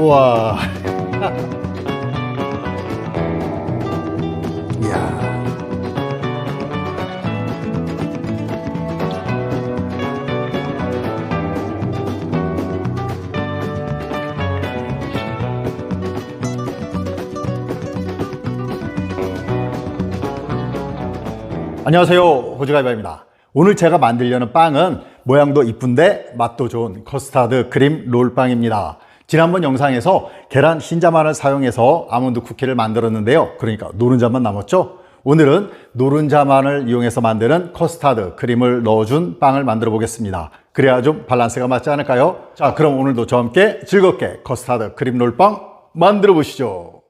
우와. 이야. 안녕하세요, 호주가이바입니다. 오늘 제가 만들려는 빵은 모양도 이쁜데 맛도 좋은 커스타드 크림 롤빵입니다. 지난번 영상에서 계란 흰자만을 사용해서 아몬드 쿠키를 만들었는데요. 그러니까 노른자만 남았죠. 오늘은 노른자만을 이용해서 만드는 커스타드 크림을 넣어준 빵을 만들어 보겠습니다. 그래야 좀 밸런스가 맞지 않을까요? 자, 그럼 오늘도 저와 함께 즐겁게 커스타드 크림 롤빵 만들어 보시죠.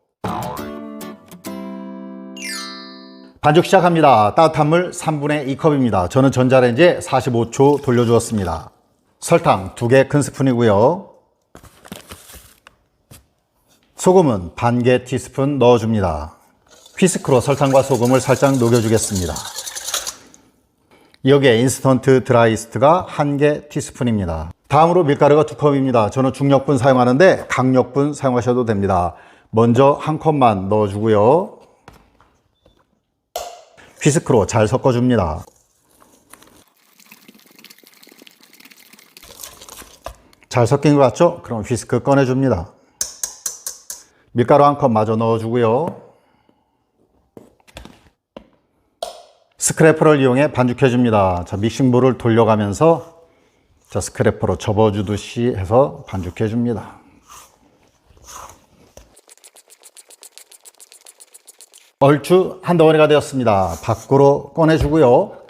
반죽 시작합니다. 따뜻한 물 3분의 2컵입니다. 저는 전자레인지에 45초 돌려주었습니다. 설탕 2개 큰 스푼이고요. 소금은 반 개 티스푼 넣어줍니다. 휘스크로 설탕과 소금을 살짝 녹여주겠습니다. 여기에 인스턴트 드라이이스트가 1개 티스푼입니다. 다음으로 밀가루가 2컵입니다. 저는 중력분 사용하는데 강력분 사용하셔도 됩니다. 먼저 1컵만 넣어주고요. 휘스크로 잘 섞어줍니다. 잘 섞인 것 같죠? 그럼 휘스크 꺼내줍니다. 밀가루 1컵 마저 넣어주고요. 스크래퍼를 이용해 반죽해줍니다. 자, 믹싱볼을 돌려가면서 자, 스크래퍼로 접어주듯이 해서 반죽해줍니다. 얼추 한 덩어리가 되었습니다. 밖으로 꺼내주고요.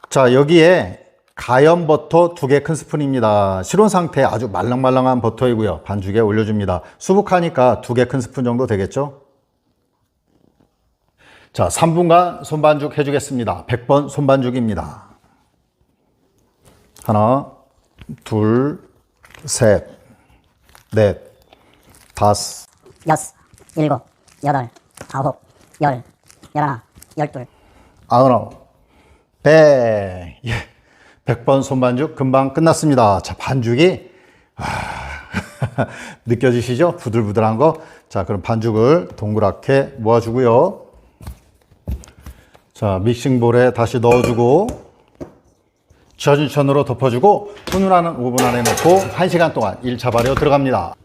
자, 여기에 가염 버터 2개 큰 스푼입니다. 실온 상태 아주 말랑말랑한 버터이고요. 반죽에 올려줍니다. 수북하니까 2개 큰 스푼 정도 되겠죠? 자, 3분간 손반죽 해주겠습니다. 100번 손반죽입니다. 하나, 둘, 셋, 넷, 다섯, 여섯, 일곱, 여덟, 아홉, 열, 열하나, 열둘, 아흔아홉, 100. 예, 100번 손반죽 금방 끝났습니다. 자, 반죽이 느껴지시죠? 부들부들한 거. 자, 그럼 반죽을 동그랗게 모아주고요. 자, 믹싱볼에 다시 넣어주고 젖은 천으로 덮어주고 훈훈하는 오븐 안에 넣고 1시간 동안 1차 발효 들어갑니다.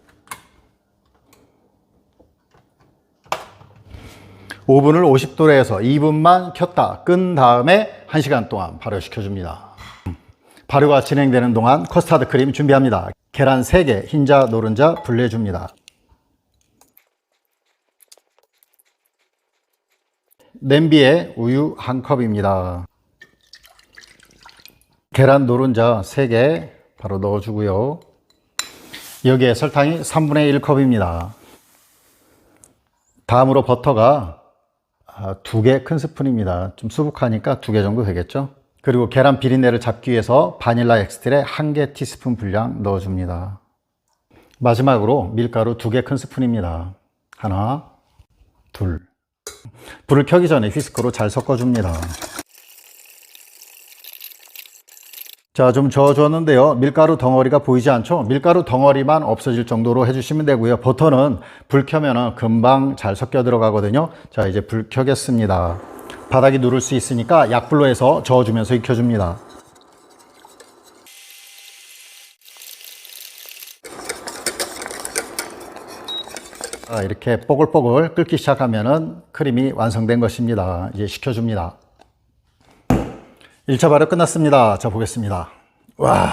오븐을 50도로 해서 2분만 켰다 끈 다음에 1시간 동안 발효시켜줍니다. 발효가 진행되는 동안 커스타드 크림 준비합니다. 계란 3개, 흰자, 노른자 분리해줍니다. 냄비에 우유 1컵입니다. 계란 노른자 3개 바로 넣어주고요. 여기에 설탕이 3분의 1컵입니다. 다음으로 버터가 2개 큰 스푼입니다. 좀 수북하니까 2개 정도 되겠죠? 그리고 계란 비린내를 잡기 위해서 바닐라 엑스트랙 1개 티스푼 분량 넣어줍니다. 마지막으로 밀가루 2개 큰 스푼입니다. 하나, 둘. 불을 켜기 전에 휘스크로 잘 섞어줍니다. 자, 좀 저어줬는데요. 밀가루 덩어리가 보이지 않죠? 밀가루 덩어리만 없어질 정도로 해주시면 되고요. 버터는 불 켜면 금방 잘 섞여 들어가거든요. 자, 이제 불 켜겠습니다. 바닥이 누를 수 있으니까 약불로 해서 저어주면서 익혀줍니다. 자, 이렇게 뽀글뽀글 끓기 시작하면 크림이 완성된 것입니다. 이제 식혀줍니다. 1차 발효 끝났습니다. 자, 보겠습니다. 와,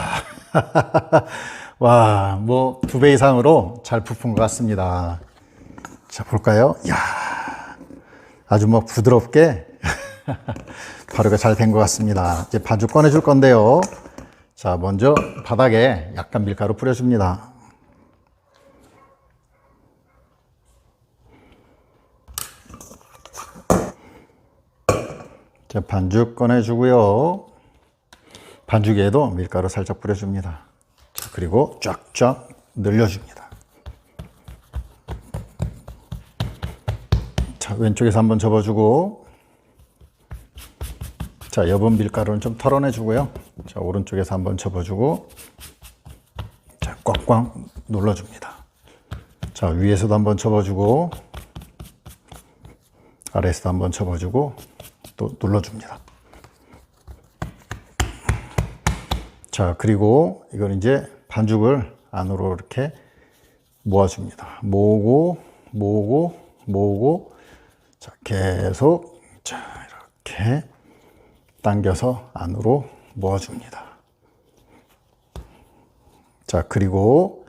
와, 뭐 2배 이상으로 잘 부푼 것 같습니다. 자, 볼까요? 이야, 아주 뭐 부드럽게 발효가 잘 된 것 같습니다. 이제 반죽 꺼내줄 건데요. 자, 먼저 바닥에 약간 밀가루 뿌려줍니다. 자, 반죽 꺼내주고요. 반죽에도 밀가루 살짝 뿌려줍니다. 자, 그리고 쫙쫙 늘려줍니다. 자, 왼쪽에서 한번 접어주고, 자, 여분 밀가루는 좀 털어내주고요. 자, 오른쪽에서 한번 접어주고, 자, 꽉꽉 눌러줍니다. 자, 위에서도 한번 접어주고 아래에서도 한번 접어주고 또 눌러줍니다. 자, 그리고 이걸 이제 반죽을 안으로 이렇게 모아줍니다. 모으고 자, 계속 자, 이렇게 당겨서 안으로 모아줍니다. 자, 그리고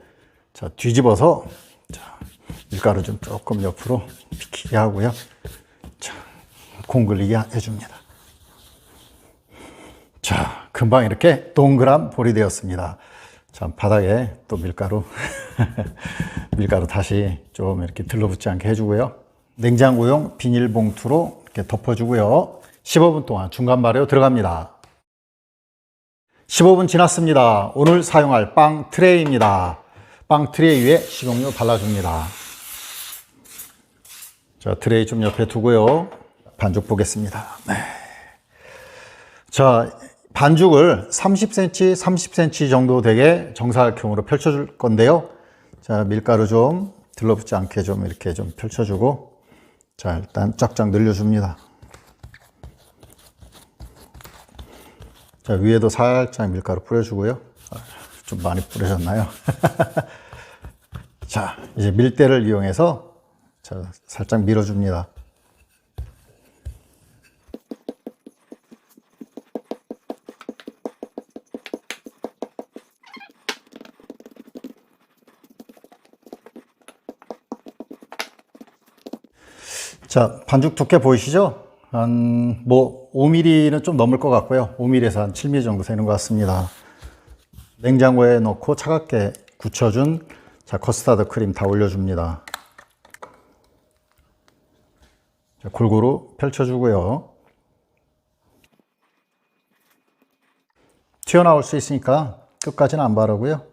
자, 뒤집어서 자, 밀가루 좀 조금 옆으로 비키게 하고요. 자, 공글리게 해줍니다. 자, 금방 이렇게 동그란 볼이 되었습니다. 자, 바닥에 또 밀가루 다시 좀 이렇게 들러붙지 않게 해주고요. 냉장고용 비닐봉투로 이렇게 덮어주고요. 15분 동안 중간 발효 들어갑니다. 15분 지났습니다. 오늘 사용할 빵 트레이입니다. 빵 트레이 위에 식용유 발라줍니다. 자, 트레이 좀 옆에 두고요. 반죽 보겠습니다. 네. 자, 반죽을 30cm, 30cm 정도 되게 정사각형으로 펼쳐줄 건데요. 자, 밀가루 좀 들러붙지 않게 좀 이렇게 좀 펼쳐주고, 자, 일단 쫙쫙 늘려줍니다. 자, 위에도 살짝 밀가루 뿌려주고요. 좀 많이 뿌려졌나요? 자, 이제 밀대를 이용해서 자, 살짝 밀어줍니다. 자, 반죽 두께 보이시죠? 한, 5mm는 좀 넘을 것 같고요. 5mm에서 한 7mm 정도 되는 것 같습니다. 냉장고에 넣고 차갑게 굳혀준 자, 커스타드 크림 다 올려줍니다. 자, 골고루 펼쳐주고요. 튀어나올 수 있으니까 끝까지는 안 바르고요.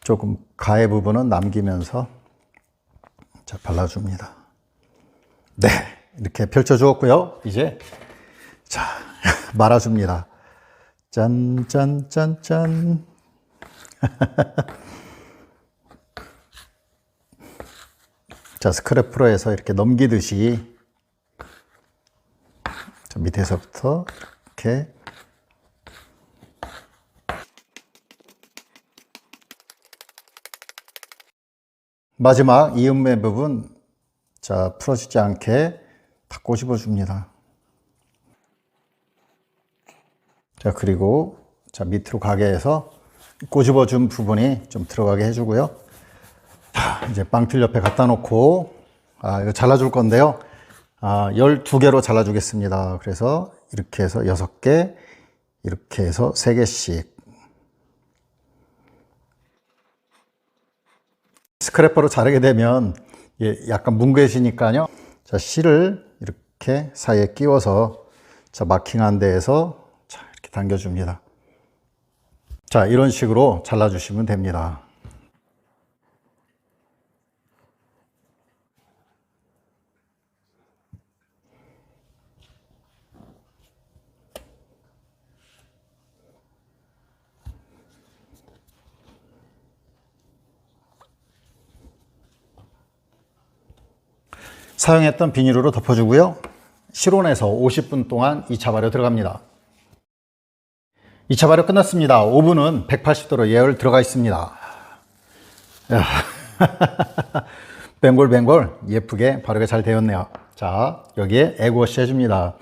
조금 가해 부분은 남기면서 자, 발라줍니다. 네, 이렇게 펼쳐주었고요. 이제 자, 말아줍니다. 짠, 짠, 짠, 짠. 자, 스크래프로에서 이렇게 넘기듯이 자, 밑에서부터 이렇게 마지막 이음매 부분 자, 풀어지지 않게 다 꼬집어 줍니다. 자, 그리고 자, 밑으로 가게 해서 꼬집어 준 부분이 좀 들어가게 해주고요. 자, 이제 빵틀 옆에 갖다 놓고 이거 잘라줄 건데요. 12개로 잘라주겠습니다. 그래서 이렇게 해서 6개, 이렇게 해서 3개씩. 스크래퍼로 자르게 되면 약간 뭉개지니까요. 자, 실을 이렇게 사이에 끼워서 자, 마킹한 데에서 자, 이렇게 당겨줍니다. 자, 이런 식으로 잘라주시면 됩니다. 사용했던 비닐으로 덮어주고요. 실온에서 50분 동안 2차 발효 들어갑니다. 2차 발효 끝났습니다. 오븐은 180도로 예열 들어가 있습니다. 뱅골뱅골 예쁘게 발효가 잘 되었네요. 자, 여기에 에그워시 해줍니다.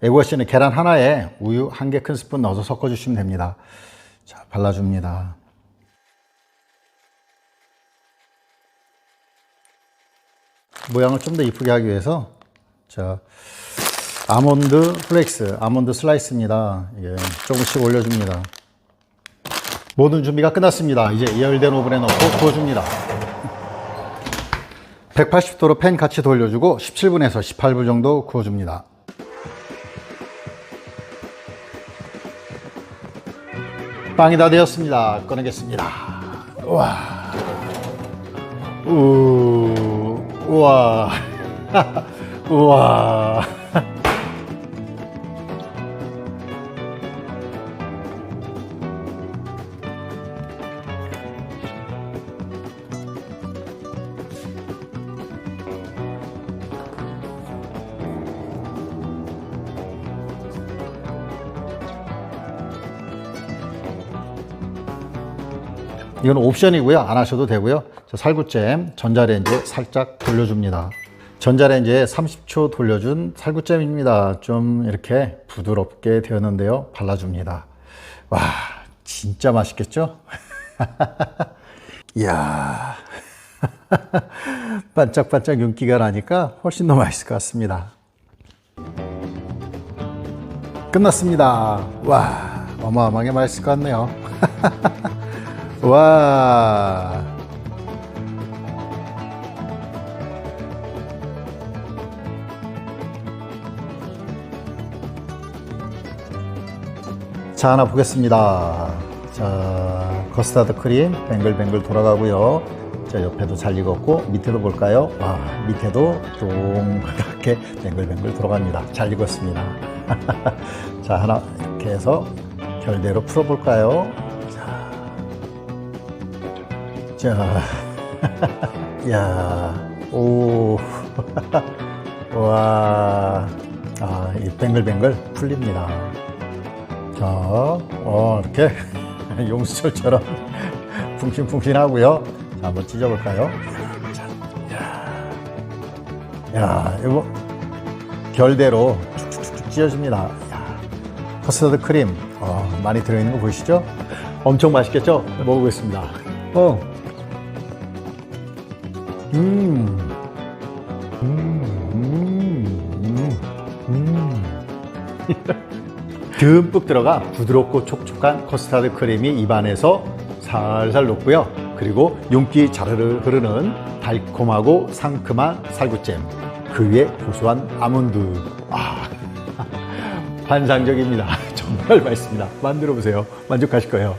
에그워시는 계란 하나에 우유 1개 큰 스푼 넣어서 섞어주시면 됩니다. 자, 발라줍니다. 모양을 좀 더 이쁘게 하기 위해서 자, 아몬드 플렉스, 아몬드 슬라이스입니다. 이게 조금씩 올려줍니다. 모든 준비가 끝났습니다. 이제 예열된 오븐에 넣고 구워줍니다. 180도로 팬 같이 돌려주고 17분에서 18분 정도 구워줍니다. 빵이 다 되었습니다. 꺼내겠습니다. 우와. 우와. 우와. 이건 옵션이고요. 안 하셔도 되고요. 자, 살구잼 전자레인지에 살짝 돌려줍니다. 전자레인지에 30초 돌려준 살구잼입니다. 좀 이렇게 부드럽게 되었는데요. 발라줍니다. 와, 진짜 맛있겠죠? 이야, 반짝반짝 윤기가 나니까 훨씬 더 맛있을 것 같습니다. 끝났습니다. 와, 어마어마하게 맛있을 것 같네요. 와. 자, 하나 보겠습니다. 자, 커스터드 크림 뱅글뱅글 돌아가고요. 자, 옆에도 잘 익었고 밑에도 볼까요? 와, 밑에도 동그랗게 뱅글뱅글 돌아갑니다. 잘 익었습니다. 자, 하나 이렇게 해서 결대로 풀어볼까요? 자, 야, 오, 와, 아, 이 뱅글뱅글 풀립니다. 자, 이렇게 용수철처럼 funk신funk신하고요. 자, 한번 찢어볼까요? 자, 야, 이거 결대로 쭉쭉쭉 찢어집니다. 야, 커스터드 크림 많이 들어있는 거 보이시죠? 엄청 맛있겠죠? 먹어보겠습니다. 듬뿍 들어가 부드럽고 촉촉한 커스터드 크림이 입안에서 살살 녹고요. 그리고 윤기 자르르 흐르는 달콤하고 상큼한 살구잼, 그 위에 고소한 아몬드. 아, 환상적입니다. 정말 맛있습니다. 만들어 보세요. 만족하실 거예요.